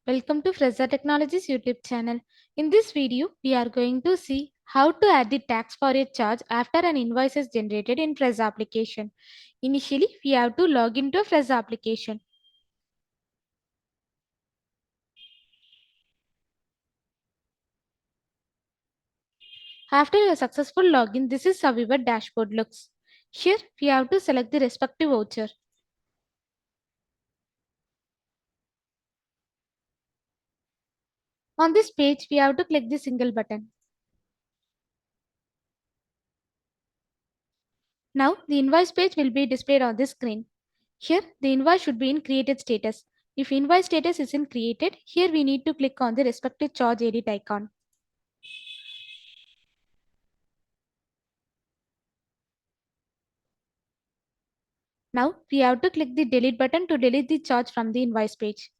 Welcome to Frezza Technologies YouTube channel. In this video, we are going to see how to add the tax for a charge after an invoice is generated in Frezza application. Initially, we have to log into a Frezza application. After a successful login, this is how your dashboard looks. Here, we have to select the respective voucher. On this page, we have to click the single button. Now, the invoice page will be displayed on the screen. Here, the invoice should be in created status. If invoice status isn't created, here we need to click on the respective charge edit icon. Now, we have to click the delete button to delete the charge from the invoice page.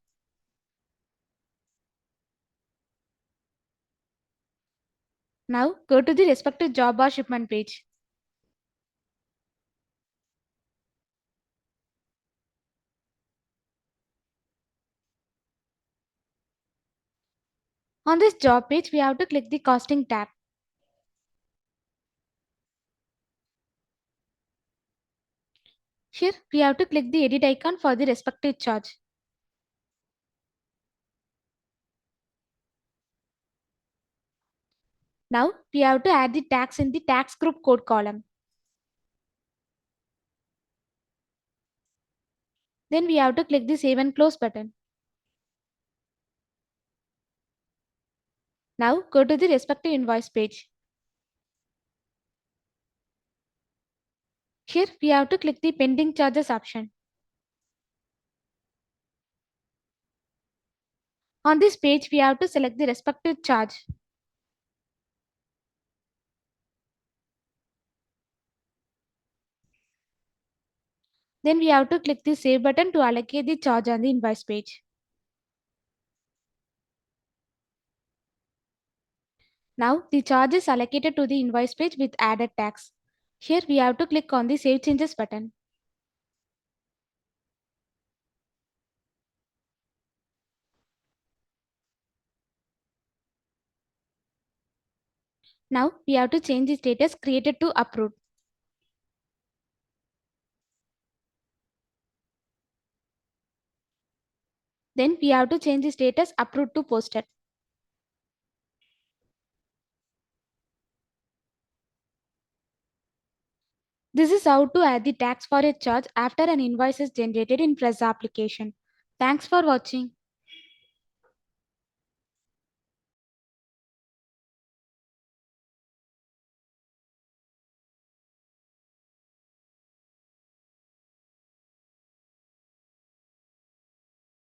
Now, go to the respective job or shipment page. On this job page, we have to click the costing tab. Here, we have to click the edit icon for the respective charge. Now, we have to add the tax in the tax group code column. Then we have to click the save and close button. Now, go to the respective invoice page. Here, we have to click the pending charges option. On this page, we have to select the respective charge. Then we have to click the save button to allocate the charge on the invoice page. Now the charge is allocated to the invoice page with added tax. Here we have to click on the Save Changes button. Now we have to change the status created to approved. Then we have to change the status approved to posted. This is how to add the tax for a charge after an invoice is generated in Frezza application. Thanks for watching.